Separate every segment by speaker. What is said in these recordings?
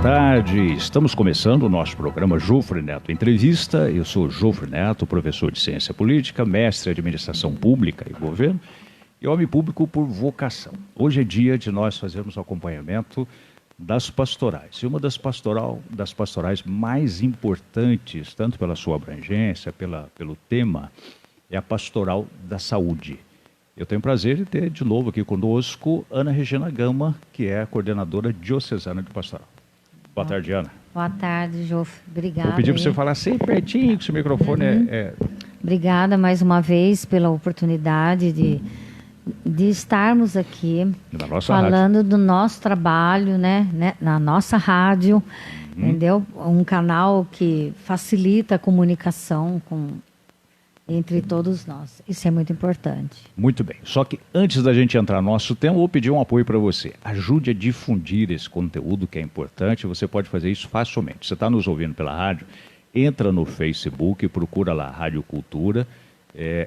Speaker 1: tarde. Estamos começando o nosso programa Jofre Neto Entrevista. Eu sou Jofre Neto, professor de Ciência Política, mestre em Administração Pública e Governo e homem público por vocação. Hoje é dia de nós fazermos o acompanhamento das pastorais. E uma das pastorais mais importantes, tanto pela sua abrangência, pelo tema, é a Pastoral da Saúde. Eu tenho o prazer de ter de novo aqui conosco Ana Regina Gama, que é a coordenadora diocesana de pastoral. Boa tarde, Ana.
Speaker 2: Boa tarde, Jofre. Obrigada.
Speaker 1: Vou pedir para você falar sempre pertinho, que esse microfone
Speaker 2: Obrigada mais uma vez pela oportunidade de estarmos aqui falando do nosso trabalho, né, na nossa rádio, entendeu? Um canal que facilita a comunicação entre todos nós. Isso é muito importante.
Speaker 1: Muito bem. Só que antes da gente entrar no nosso tema, eu vou pedir um apoio para você. Ajude a difundir esse conteúdo que é importante. Você pode fazer isso facilmente. Você está nos ouvindo pela rádio, entra no Facebook, procura lá Rádio Cultura,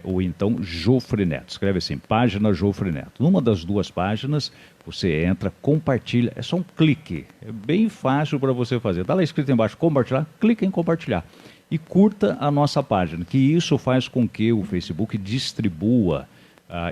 Speaker 1: ou então Jofre Neto. Escreve assim, página Jofre Neto. Numa das duas páginas, você entra, compartilha. É só um clique. É bem fácil para você fazer. Está lá escrito embaixo, compartilhar. Clica em compartilhar. E curta a nossa página, que isso faz com que o Facebook distribua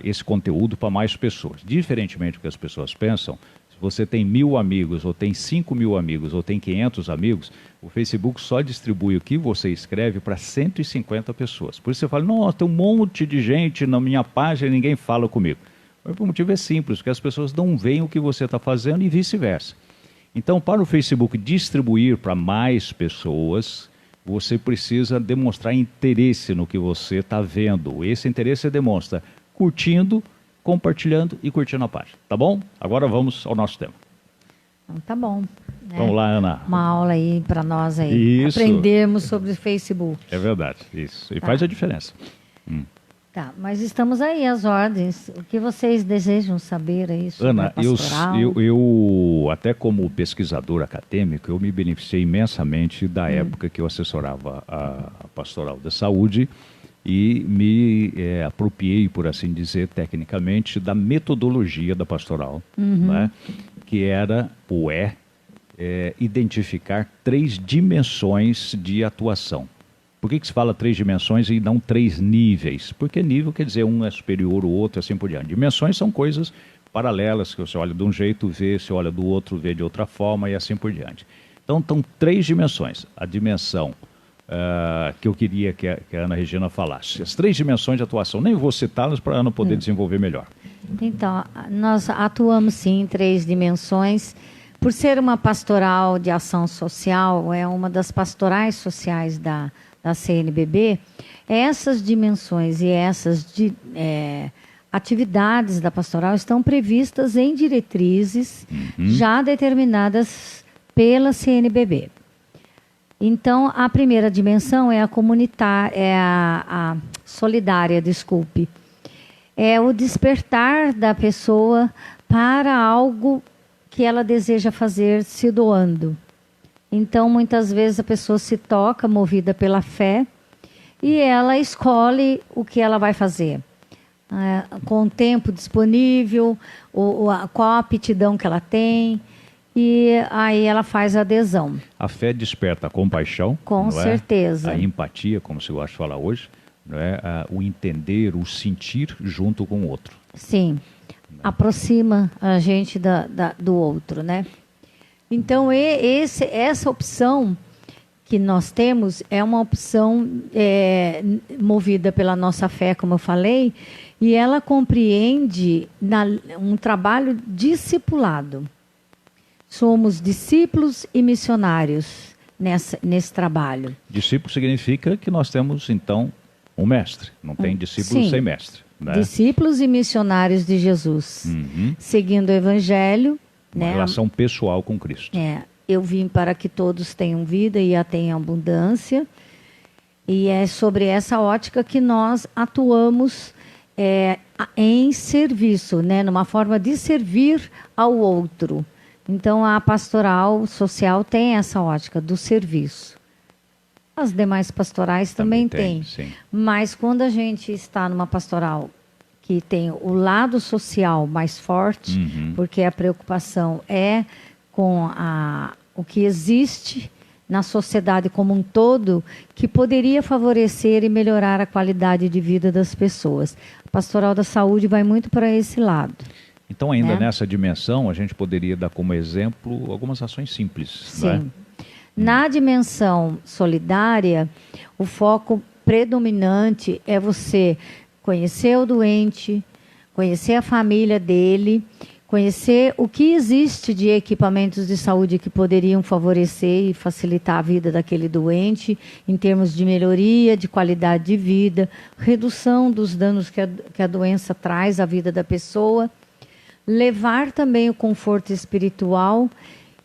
Speaker 1: esse conteúdo para mais pessoas. Diferentemente do que as pessoas pensam, se você tem 1.000 amigos, ou tem 5.000 amigos, ou tem 500 amigos, o Facebook só distribui o que você escreve para 150 pessoas. Por isso você fala, nossa, tem um monte de gente na minha página e ninguém fala comigo. Mas o motivo é simples, porque as pessoas não veem o que você está fazendo e vice-versa. Então, para o Facebook distribuir para mais pessoas, você precisa demonstrar interesse no que você está vendo. Esse interesse você demonstra curtindo, compartilhando e curtindo a página. Tá bom? Agora vamos ao nosso tema.
Speaker 2: Então, tá bom. Né?
Speaker 1: Vamos lá, Ana.
Speaker 2: Uma aula aí para nós aí.
Speaker 1: Isso.
Speaker 2: Aprendermos sobre o Facebook.
Speaker 1: É verdade, isso. E faz a diferença.
Speaker 2: Tá, mas estamos aí às ordens. O que vocês desejam saber aí sobre
Speaker 1: Ana,
Speaker 2: a pastoral?
Speaker 1: eu até como pesquisador acadêmico, eu me beneficiei imensamente da época que eu assessorava a Pastoral da Saúde e me apropriei, por assim dizer, tecnicamente, da metodologia da pastoral, né, que era identificar 3 dimensões de atuação. Por que se fala 3 dimensões e não 3 níveis? Porque nível quer dizer um é superior, o outro, assim por diante. Dimensões são coisas paralelas, que você olha de um jeito, vê, você olha do outro, vê de outra forma e assim por diante. Então, estão 3 dimensões. A dimensão que eu queria que a Ana Regina falasse. As 3 dimensões de atuação. Nem vou citá-las para a Ana poder desenvolver melhor.
Speaker 2: Então, nós atuamos sim em 3 dimensões. Por ser uma pastoral de ação social, é uma das pastorais sociais da CNBB, essas dimensões e essas atividades da pastoral estão previstas em diretrizes já determinadas pela CNBB. Então, a primeira dimensão é a comunitária, a solidária, desculpe. É o despertar da pessoa para algo que ela deseja fazer se doando. Então, muitas vezes a pessoa se toca, movida pela fé, e ela escolhe o que ela vai fazer. Com o tempo disponível, qual a aptidão que ela tem, e aí ela faz a adesão.
Speaker 1: A fé desperta a compaixão.
Speaker 2: Com certeza.
Speaker 1: A empatia, como se gosta de falar hoje, não é? O entender, o sentir junto com o outro.
Speaker 2: Sim, aproxima a gente do outro, né? Então, essa opção que nós temos é uma opção movida pela nossa fé, como eu falei, e ela compreende um trabalho discipulado. Somos discípulos e missionários nesse trabalho.
Speaker 1: Discípulo significa que nós temos, então, um mestre. Não tem discípulo sem mestre. Né?
Speaker 2: Discípulos e missionários de Jesus. Seguindo o Evangelho.
Speaker 1: Uma relação pessoal com Cristo.
Speaker 2: Eu vim para que todos tenham vida e a tenham abundância. E é sobre essa ótica que nós atuamos em serviço, né? Numa forma de servir ao outro. Então, a pastoral social tem essa ótica do serviço. As demais pastorais também têm. Mas quando a gente está numa pastoral que tem o lado social mais forte, porque a preocupação é com o que existe na sociedade como um todo que poderia favorecer e melhorar a qualidade de vida das pessoas. A Pastoral da Saúde vai muito para esse lado.
Speaker 1: Então, ainda
Speaker 2: né?
Speaker 1: nessa dimensão, a gente poderia dar como exemplo algumas ações simples.
Speaker 2: Sim.
Speaker 1: Não é?
Speaker 2: Na dimensão solidária, o foco predominante é você conhecer o doente, conhecer a família dele, conhecer o que existe de equipamentos de saúde que poderiam favorecer e facilitar a vida daquele doente, em termos de melhoria, de qualidade de vida, redução dos danos que a doença traz à vida da pessoa, levar também o conforto espiritual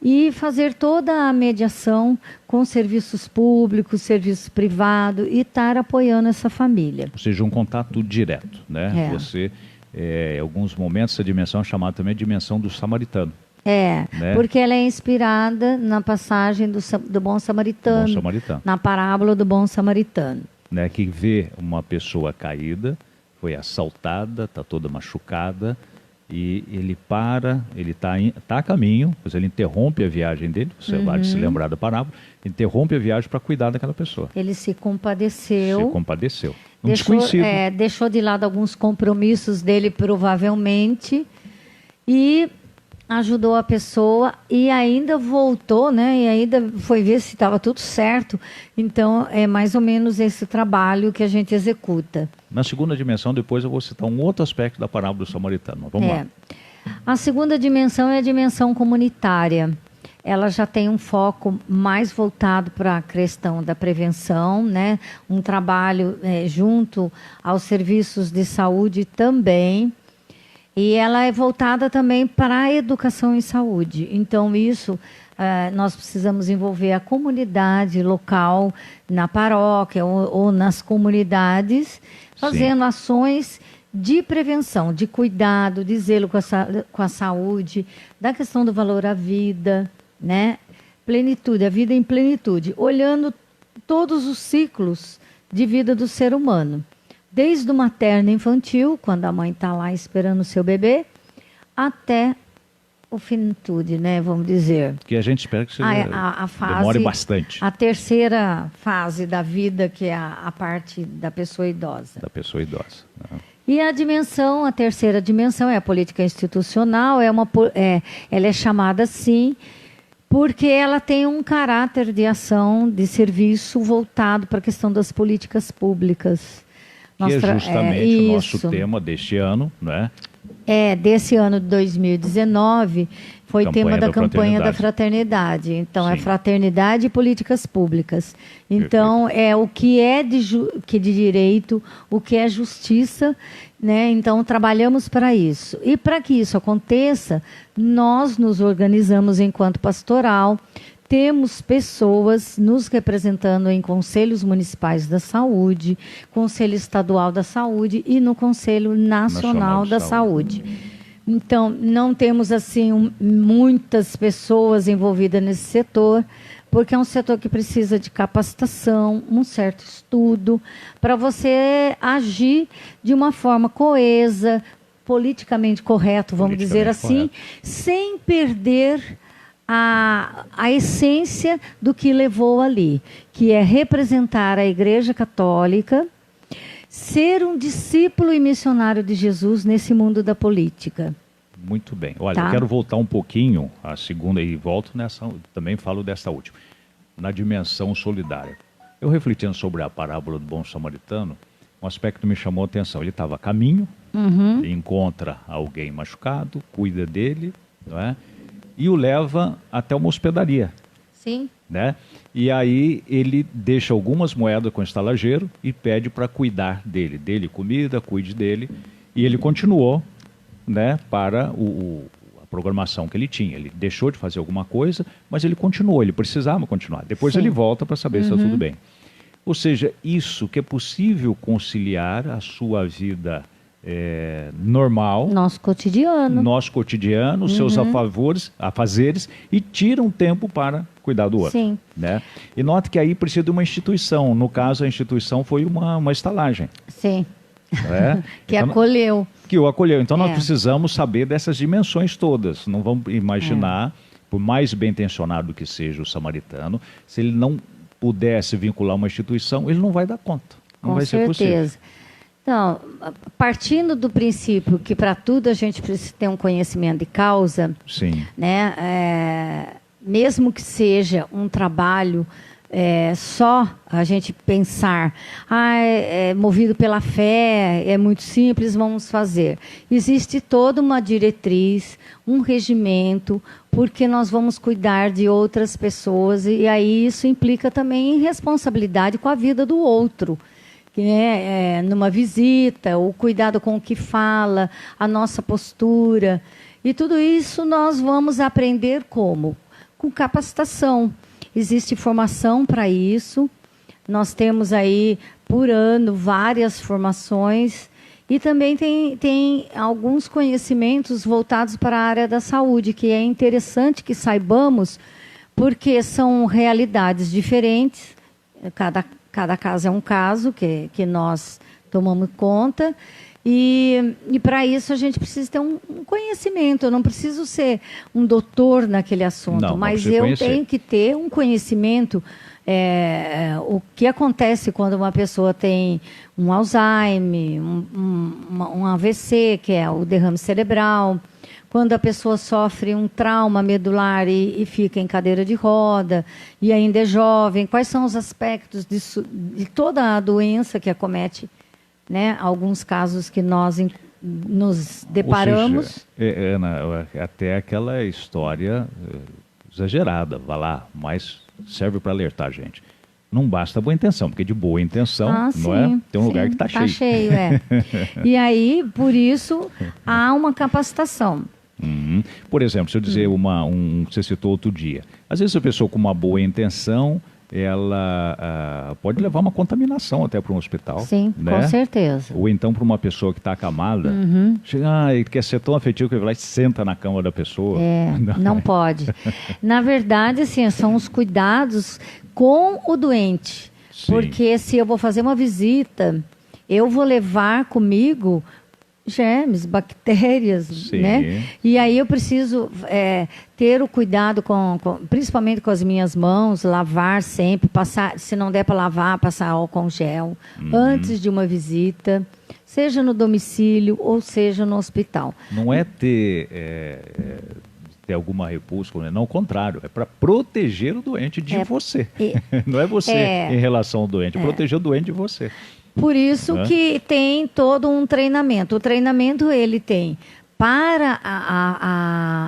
Speaker 2: e fazer toda a mediação com serviços públicos, serviço privado e estar apoiando essa família.
Speaker 1: Ou seja, um contato direto, né?
Speaker 2: É.
Speaker 1: Você, em alguns momentos, essa dimensão é chamada também de dimensão do samaritano.
Speaker 2: É,
Speaker 1: né?
Speaker 2: porque ela é inspirada na passagem do Bom Samaritano,
Speaker 1: Bom samaritano.
Speaker 2: na parábola do Bom Samaritano.
Speaker 1: Né? Que vê uma pessoa caída, foi assaltada, está toda machucada, e ele para, ele está a caminho, pois ele interrompe a viagem dele, você vai se lembrar da parábola, interrompe a viagem para cuidar daquela pessoa.
Speaker 2: Ele se compadeceu.
Speaker 1: Se compadeceu. Um desconhecido.
Speaker 2: Deixou de lado alguns compromissos dele, provavelmente, e ajudou a pessoa e ainda voltou, né? E ainda foi ver se estava tudo certo. Então, é mais ou menos esse trabalho que a gente executa.
Speaker 1: Na segunda dimensão, depois eu vou citar um outro aspecto da parábola do samaritano. Vamos lá.
Speaker 2: A segunda dimensão é a dimensão comunitária. Ela já tem um foco mais voltado para a questão da prevenção, né? Um trabalho junto aos serviços de saúde também. E ela é voltada também para a educação em saúde. Então, isso nós precisamos envolver a comunidade local, na paróquia ou nas comunidades, fazendo ações de prevenção, de cuidado, de zelo com a saúde, da questão do valor à vida, né? Plenitude, a vida em plenitude, olhando todos os ciclos de vida do ser humano. Desde o materno infantil, quando a mãe está lá esperando o seu bebê, até o finitude, né, vamos dizer.
Speaker 1: Que a gente espera que
Speaker 2: a fase,
Speaker 1: demore bastante.
Speaker 2: A terceira fase da vida, que é a parte da pessoa idosa.
Speaker 1: Da pessoa idosa.
Speaker 2: E a terceira dimensão é a política institucional, ela é chamada assim porque ela tem um caráter de ação, de serviço voltado para a questão das políticas públicas.
Speaker 1: Que é justamente o nosso tema deste ano, né?
Speaker 2: Desse ano de 2019, foi tema da campanha da fraternidade. Então, é fraternidade e políticas públicas. Então, é o que é de direito, o que é justiça, né? Então, trabalhamos para isso. E para que isso aconteça, nós nos organizamos enquanto pastoral. Temos pessoas nos representando em conselhos municipais da saúde, Conselho Estadual da Saúde e no Conselho Nacional da Saúde. Então, não temos assim muitas pessoas envolvidas nesse setor, porque é um setor que precisa de capacitação, um certo estudo, para você agir de uma forma coesa, politicamente correto, vamos dizer assim, sem perder a essência do que levou ali, que é representar a Igreja Católica, ser um discípulo e missionário de Jesus nesse mundo da política.
Speaker 1: Muito bem. Olha, eu quero voltar um pouquinho à segunda e volto nessa, também falo dessa última, na dimensão solidária. Eu refletindo sobre a parábola do bom samaritano, um aspecto me chamou a atenção. Ele estava a caminho, encontra alguém machucado, cuida dele, não é? E o leva até uma hospedaria.
Speaker 2: Sim.
Speaker 1: Né? E aí ele deixa algumas moedas com o estalageiro e pede para cuidar dele. Dele comida, cuide dele. E ele continuou, né, para a programação que ele tinha. Ele deixou de fazer alguma coisa, mas ele continuou, ele precisava continuar. Depois ele volta para saber se está tudo bem. Ou seja, isso que é possível conciliar a sua vida normal,
Speaker 2: nosso cotidiano,
Speaker 1: os seus afazeres, e tira um tempo para cuidar do outro.
Speaker 2: Sim.
Speaker 1: Né? E note que aí precisa de uma instituição. No caso, a instituição foi uma estalagem.
Speaker 2: Sim.
Speaker 1: Né?
Speaker 2: Que
Speaker 1: então,
Speaker 2: acolheu.
Speaker 1: Que o acolheu. Então nós precisamos saber dessas dimensões todas. Não vamos imaginar por mais bem intencionado que seja o samaritano, se ele não pudesse vincular uma instituição, ele não vai dar conta. Não vai ser possível.
Speaker 2: Então, partindo do princípio que para tudo a gente precisa ter um conhecimento de causa,
Speaker 1: Sim.
Speaker 2: né? Mesmo que seja um trabalho só a gente pensar, é movido pela fé, é muito simples, vamos fazer. Existe toda uma diretriz, um regimento, porque nós vamos cuidar de outras pessoas e aí isso implica também em responsabilidade com a vida do outro. Que numa visita, o cuidado com o que fala, a nossa postura. E tudo isso nós vamos aprender como? Com capacitação. Existe formação para isso. Nós temos aí, por ano, várias formações. E também tem alguns conhecimentos voltados para a área da saúde, que é interessante que saibamos, porque são realidades diferentes. Cada caso é um caso que nós tomamos conta. E para isso a gente precisa ter um conhecimento. Eu não preciso ser um doutor naquele assunto,
Speaker 1: não,
Speaker 2: mas eu tenho que ter um conhecimento. O que acontece quando uma pessoa tem um Alzheimer, um AVC, que é o derrame cerebral, quando a pessoa sofre um trauma medular e fica em cadeira de roda, e ainda é jovem, quais são os aspectos de toda a doença que acomete, né? Alguns casos que nós nos deparamos.
Speaker 1: Ou seja, Ana, até aquela história exagerada, vá lá, mas serve para alertar a gente. Não basta boa intenção, porque de boa intenção, não
Speaker 2: sim,
Speaker 1: é? Tem um lugar que
Speaker 2: está
Speaker 1: está cheio.
Speaker 2: Está cheio, E aí, por isso, há uma capacitação.
Speaker 1: Uhum. Por exemplo, se eu dizer você citou outro dia, às vezes a pessoa com uma boa intenção, ela pode levar uma contaminação até para um hospital.
Speaker 2: Sim,
Speaker 1: né?
Speaker 2: Com certeza.
Speaker 1: Ou então para uma pessoa que está acamada, chega, ele quer ser tão afetivo que ele vai lá e senta na cama da pessoa.
Speaker 2: Não pode. Na verdade, assim, são os cuidados com o doente.
Speaker 1: Sim.
Speaker 2: Porque se eu vou fazer uma visita, eu vou levar comigo germes, bactérias,
Speaker 1: Sim.
Speaker 2: né? E aí eu preciso ter o cuidado principalmente com as minhas mãos, lavar sempre, passar, se não der para lavar, passar álcool gel antes de uma visita, seja no domicílio ou seja no hospital.
Speaker 1: Não é ter alguma repulsa, não, ao contrário, é para proteger o doente de você. Não é você em relação ao doente, é proteger o doente de você.
Speaker 2: Por isso que tem todo um treinamento. O treinamento ele tem para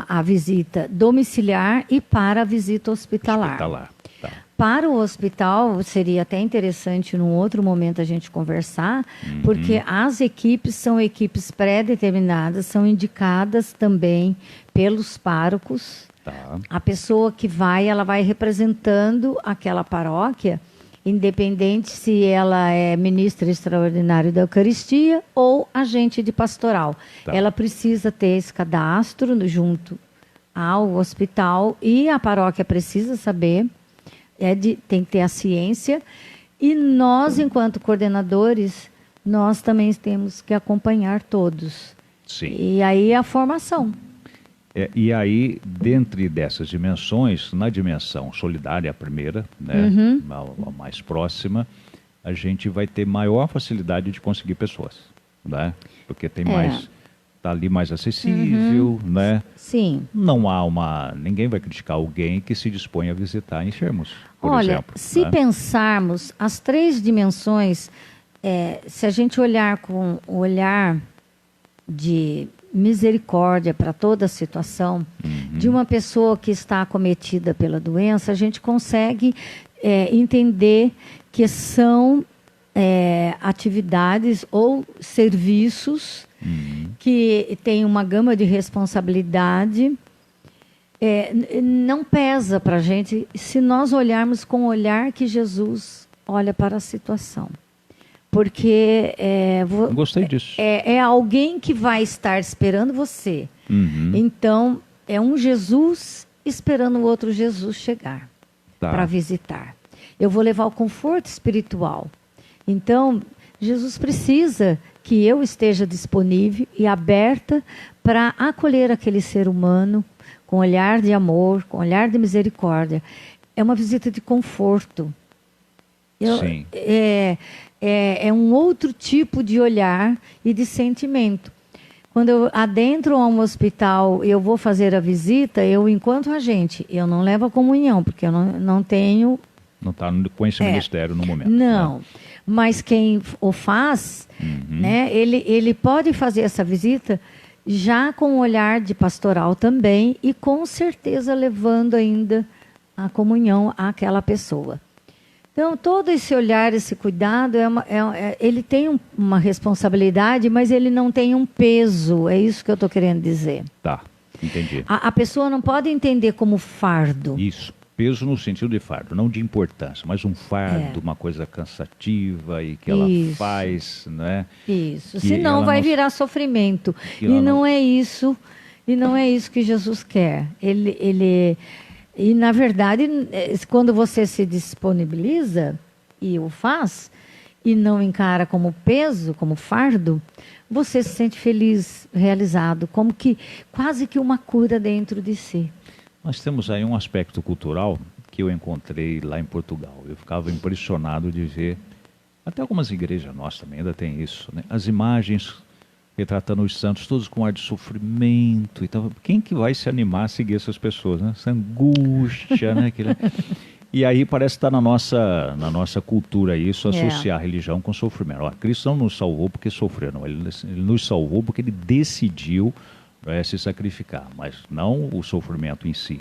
Speaker 2: a visita domiciliar e para a visita hospitalar.
Speaker 1: Tá.
Speaker 2: Para o hospital, seria até interessante num outro momento a gente conversar, porque as equipes são equipes pré-determinadas, são indicadas também pelos párocos.
Speaker 1: Tá.
Speaker 2: A pessoa que ela vai representando aquela paróquia, independente se ela é ministra extraordinário da Eucaristia ou agente de pastoral.
Speaker 1: Tá.
Speaker 2: Ela precisa ter esse cadastro junto ao hospital e a paróquia precisa saber, tem que ter a ciência. E nós, enquanto coordenadores, nós também temos que acompanhar todos.
Speaker 1: Sim.
Speaker 2: E aí a formação.
Speaker 1: E aí, dentre dessas dimensões, na dimensão solidária, a primeira, né, a mais próxima, a gente vai ter maior facilidade de conseguir pessoas, né? Porque tem está ali mais acessível, né?
Speaker 2: Sim.
Speaker 1: Não há ninguém vai criticar alguém que se dispõe a visitar enfermos, por exemplo.
Speaker 2: Se pensarmos as 3 dimensões, se a gente olhar com o olhar de misericórdia para toda a situação de uma pessoa que está acometida pela doença, a gente consegue entender que são atividades ou serviços que têm uma gama de responsabilidade. Não pesa para a gente se nós olharmos com o olhar que Jesus olha para a situação. Porque
Speaker 1: gostei disso.
Speaker 2: É alguém que vai estar esperando você. Então, é um Jesus esperando o outro Jesus chegar para visitar. Eu vou levar o conforto espiritual. Então, Jesus precisa que eu esteja disponível e aberta para acolher aquele ser humano, com olhar de amor, com olhar de misericórdia. É uma visita de conforto.
Speaker 1: Sim.
Speaker 2: É um outro tipo de olhar e de sentimento. Quando eu adentro a um hospital e eu vou fazer a visita, eu, enquanto agente, eu não levo a comunhão, porque eu não tenho...
Speaker 1: Não está com esse ministério no momento.
Speaker 2: Não,
Speaker 1: né?
Speaker 2: Mas quem o faz, né, ele pode fazer essa visita já com um olhar de pastoral também e com certeza levando ainda a comunhão àquela pessoa. Então, todo esse olhar, esse cuidado, ele tem uma responsabilidade, mas ele não tem um peso. É isso que eu estou querendo dizer.
Speaker 1: Tá, entendi.
Speaker 2: A pessoa não pode entender como fardo.
Speaker 1: Isso, peso no sentido de fardo, não de importância, mas um fardo, uma coisa cansativa e que ela faz, né?
Speaker 2: Isso,
Speaker 1: que
Speaker 2: senão vai virar sofrimento. E não é isso, que Jesus quer. E, na verdade, quando você se disponibiliza e o faz, e não encara como peso, como fardo, você se sente feliz, realizado, como que quase que uma cura dentro de si.
Speaker 1: Nós temos aí um aspecto cultural que eu encontrei lá em Portugal. Eu ficava impressionado de ver, até algumas igrejas nossas também ainda tem isso, né? As imagens retratando os santos, todos com ar de sofrimento e tal. Quem que vai se animar a seguir essas pessoas, né? Essa angústia, né? E aí parece estar na nossa cultura isso, associar a religião com sofrimento. Olha, Cristo não nos salvou porque sofreu, não. Ele nos salvou porque ele decidiu se sacrificar, mas não o sofrimento em si.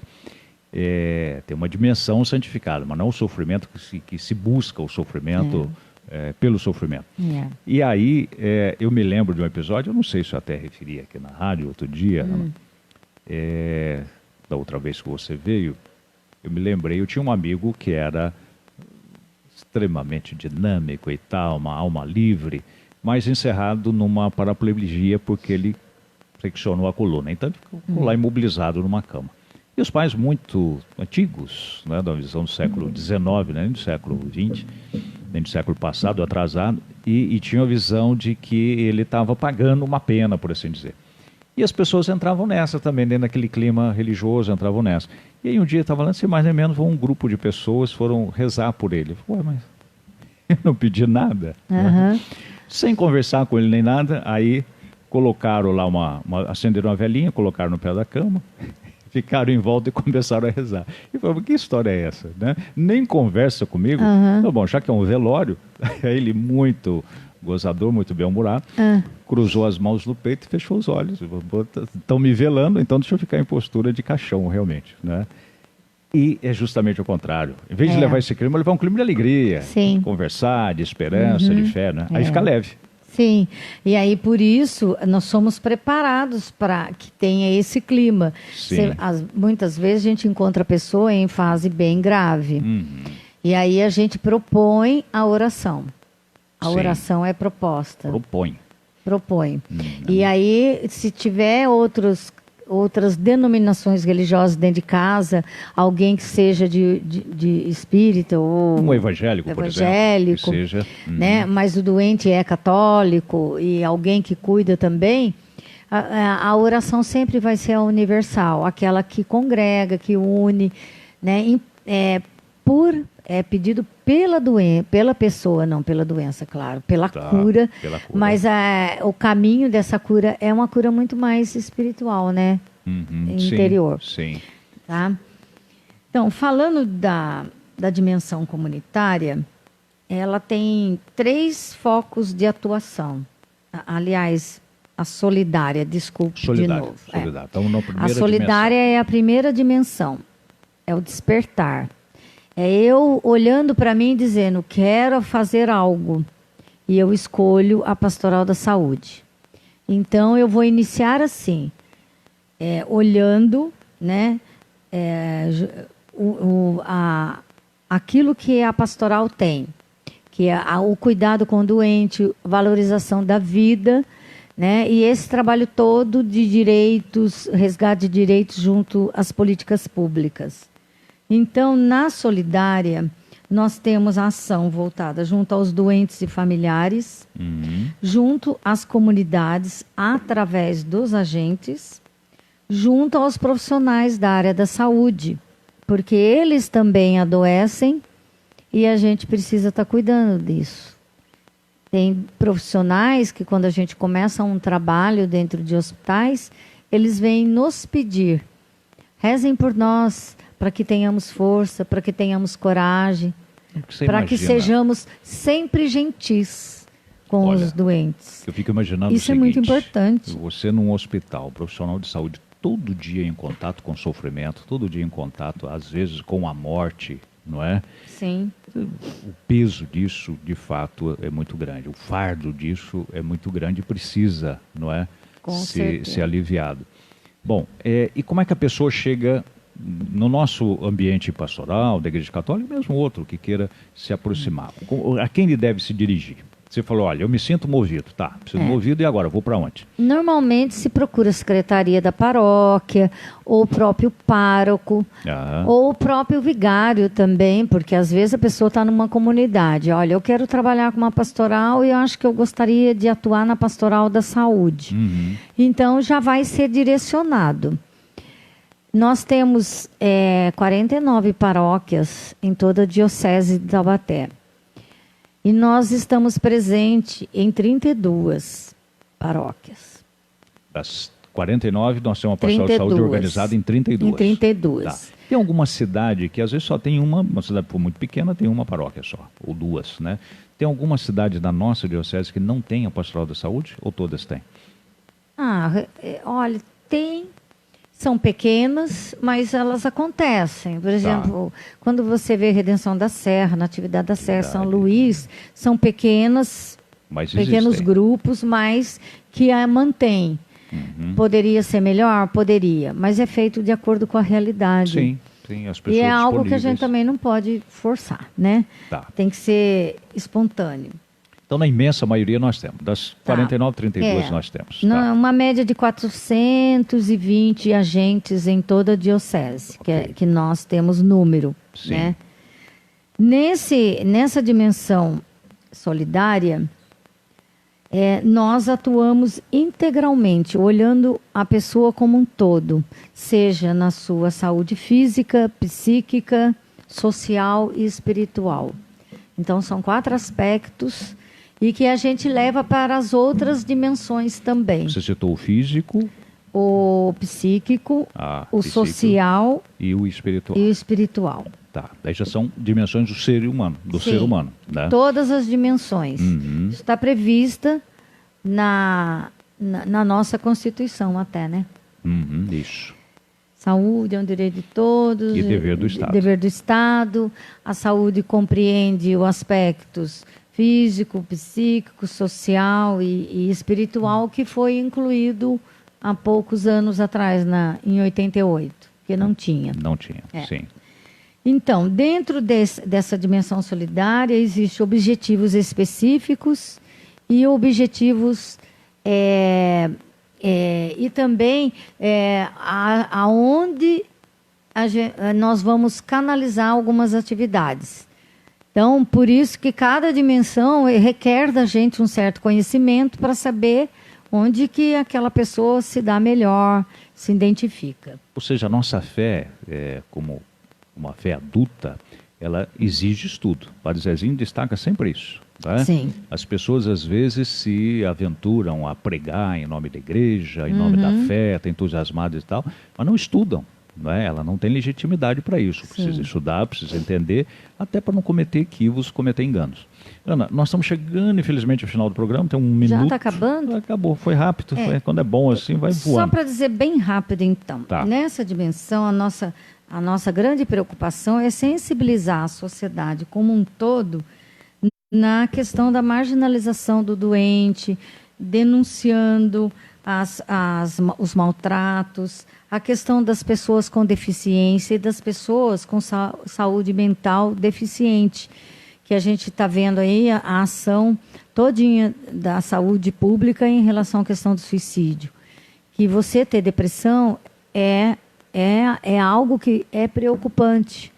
Speaker 1: Tem uma dimensão santificada, mas não o sofrimento que se busca o sofrimento... pelo sofrimento. E aí, eu me lembro de um episódio, eu não sei se eu até referi aqui na rádio outro dia, da outra vez que você veio, eu me lembrei, eu tinha um amigo que era extremamente dinâmico e tal, uma alma livre, mas encerrado numa paraplegia porque ele flexionou a coluna, então ele ficou lá imobilizado numa cama. E os pais muito antigos, né, da visão do século XIX, né, nem do século XX, nem do século passado, atrasado, e tinha a visão de que ele estava pagando uma pena, por assim dizer. E as pessoas entravam nessa também, dentro daquele clima religioso, entravam nessa. E aí um dia estava falando, assim, mais ou menos um grupo de pessoas foram rezar por ele. Ué, mas eu não pedi nada. Né? Sem conversar com ele nem nada, aí colocaram lá acenderam uma velhinha, colocaram no pé da cama, ficaram em volta e começaram a rezar. E falaram, que história é essa? Né? Nem conversa comigo. Tá bom, já que é um velório, aí ele muito gozador, muito bem-humorado, cruzou as mãos no peito e fechou os olhos. Estão me velando, então deixa eu ficar em postura de caixão, realmente. Né? E é justamente o contrário. Em vez de levar esse clima, levar um clima de alegria, de conversar, de esperança, de fé. Né? Aí fica leve.
Speaker 2: Sim, e aí por isso nós somos preparados para que tenha esse clima. Muitas vezes a gente encontra a pessoa em fase bem grave. E aí a gente propõe a oração. A oração é proposta. Propõe. E aí, se tiver outras denominações religiosas dentro de casa, alguém que seja de espírita ou...
Speaker 1: Um evangélico, por exemplo. Que seja,
Speaker 2: né? Mas o doente é católico e alguém que cuida também, a oração sempre vai ser a universal, aquela que congrega, que une, né? Pedido pela pessoa, não pela doença, claro, pela cura. Mas o caminho dessa cura é uma cura muito mais espiritual, né? Interior.
Speaker 1: Sim.
Speaker 2: Tá? Então, falando da dimensão comunitária, ela tem 3 focos de atuação. Aliás, a solidária, desculpe de novo.
Speaker 1: Solidária. Então, na primeira
Speaker 2: a solidária
Speaker 1: dimensão.
Speaker 2: É a primeira dimensão, é o despertar. É eu olhando para mim e dizendo, quero fazer algo. E eu escolho a pastoral da saúde. Então, eu vou iniciar assim, olhando, né, aquilo que a pastoral tem, que é o cuidado com o doente, valorização da vida, né, e esse trabalho todo de direitos, resgate de direitos junto às políticas públicas. Então, na solidária, nós temos a ação voltada junto aos doentes e familiares, junto às comunidades, através dos agentes. junto aos profissionais da área da saúde, porque eles também adoecem e a gente precisa estar cuidando disso. Tem profissionais que, quando a gente começa um trabalho dentro de hospitais, eles vêm nos pedir: rezem por nós, para que tenhamos força, para que tenhamos coragem, para que sejamos sempre gentis com os doentes.
Speaker 1: Eu fico imaginando
Speaker 2: isso o seguinte, é muito importante.
Speaker 1: Você num hospital, profissional de saúde, todo dia em contato com o sofrimento, todo dia em contato, às vezes, com a morte, não é?
Speaker 2: Sim.
Speaker 1: O peso disso, de fato, é muito grande. O fardo disso é muito grande e precisa, não é? Ser aliviado. Bom, e como é que a pessoa chega no nosso ambiente pastoral, da Igreja Católica, mesmo outro que queira se aproximar? A quem ele deve se dirigir? Você falou, olha, eu me sinto movido. Tá, preciso movido e agora? Vou para onde?
Speaker 2: Normalmente se procura a secretaria da paróquia, ou o próprio pároco, ou o próprio vigário também, porque às vezes a pessoa está numa comunidade. Olha, eu quero trabalhar com uma pastoral e eu acho que eu gostaria de atuar na pastoral da saúde. Então já vai ser direcionado. Nós temos 49 paróquias em toda a Diocese de Taubaté. E nós estamos presentes em 32 paróquias.
Speaker 1: Das 49, nós temos uma pastoral de saúde organizada em 32.
Speaker 2: Em 32.
Speaker 1: Tá. Tem alguma cidade que às vezes só tem uma cidade muito pequena tem uma paróquia só, ou duas, né? Tem alguma cidade da nossa diocese que não tem a pastoral da saúde, ou todas têm?
Speaker 2: Olha, tem... São pequenas, mas elas acontecem. Por exemplo, quando você vê Redenção da Serra, Natividade da Serra, São Luís, são pequenos grupos, mas que a mantém. Poderia ser melhor? Poderia, mas é feito de acordo com a realidade.
Speaker 1: Sim, as pessoas
Speaker 2: e é algo que a gente também não pode forçar, né? Tem que ser espontâneo.
Speaker 1: Então, na imensa maioria, nós temos. Das 49, 32 nós temos.
Speaker 2: Uma média de 420 agentes em toda a diocese, que nós temos número. Né? Nessa dimensão solidária, nós atuamos integralmente, olhando a pessoa como um todo, seja na sua saúde física, psíquica, social e espiritual. Então, são 4 aspectos... E que a gente leva para as outras dimensões também.
Speaker 1: Você citou o físico,
Speaker 2: o psíquico, o social
Speaker 1: e o espiritual. Tá, aí já são dimensões do ser humano, ser humano, né?
Speaker 2: Todas as dimensões. Isso está prevista na nossa Constituição até, né?
Speaker 1: Isso.
Speaker 2: Saúde é um direito de todos.
Speaker 1: E dever do Estado.
Speaker 2: Dever do Estado. A saúde compreende os aspectos físico, psíquico, social e espiritual, que foi incluído há poucos anos atrás, em 88, que não tinha.
Speaker 1: Não tinha, sim.
Speaker 2: Então, dentro dessa dimensão solidária, existem objetivos específicos e objetivos e também aonde nós vamos canalizar algumas atividades. Então, por isso que cada dimensão requer da gente um certo conhecimento para saber onde que aquela pessoa se dá melhor, se identifica.
Speaker 1: Ou seja, a nossa fé, como uma fé adulta, ela exige estudo. O Padre Zezinho destaca sempre isso. Tá?
Speaker 2: Sim.
Speaker 1: As pessoas, às vezes, se aventuram a pregar em nome da igreja, em nome da fé, estão entusiasmadas e tal, mas não estudam. Ela não tem legitimidade para isso. Precisa estudar, precisa entender, até para não cometer equívocos, cometer enganos. Ana, nós estamos chegando, infelizmente, ao final do programa, tem 1 minuto.
Speaker 2: Já está acabando?
Speaker 1: Acabou, foi rápido, quando é bom assim, vai voando.
Speaker 2: Só para dizer bem rápido, então. Nessa dimensão, a nossa grande preocupação é sensibilizar a sociedade como um todo na questão da marginalização do doente, denunciando os maltratos, a questão das pessoas com deficiência e das pessoas com saúde mental deficiente, que a gente está vendo aí a ação todinha da saúde pública em relação à questão do suicídio. Que você ter depressão é algo que é preocupante.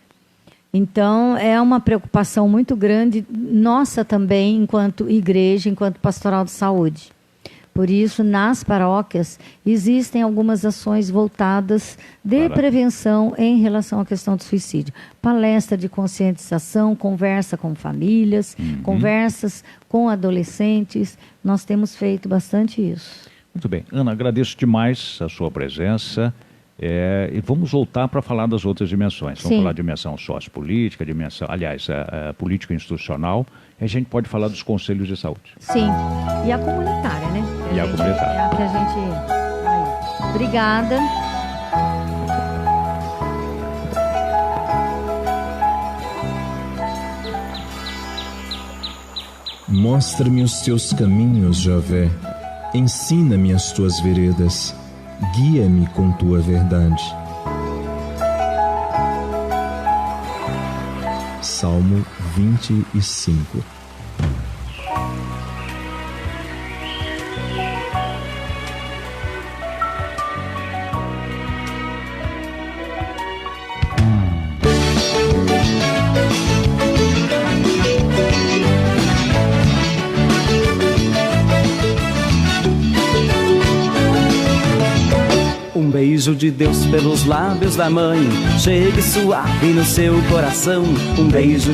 Speaker 2: Então, é uma preocupação muito grande, nossa também, enquanto igreja, enquanto pastoral de saúde. Por isso, nas paróquias, existem algumas ações voltadas de prevenção em relação à questão do suicídio. Palestra de conscientização, conversa com famílias, conversas com adolescentes. Nós temos feito bastante isso.
Speaker 1: Muito bem. Ana, agradeço demais a sua presença. E vamos voltar para falar das outras dimensões. Vamos falar de dimensão sociopolítica, dimensão, aliás, a política institucional. E a gente pode falar dos conselhos de saúde.
Speaker 2: Sim. E a comunitária, né?
Speaker 1: E a comunitária.
Speaker 2: É a que a gente... Aí. Obrigada.
Speaker 3: Mostra-me os teus caminhos, Javé. Ensina-me as tuas veredas. Guia-me com tua verdade. Salmo 25.
Speaker 4: Um beijo de Deus pelos lábios da mãe, chegue suave no seu coração. Um beijo de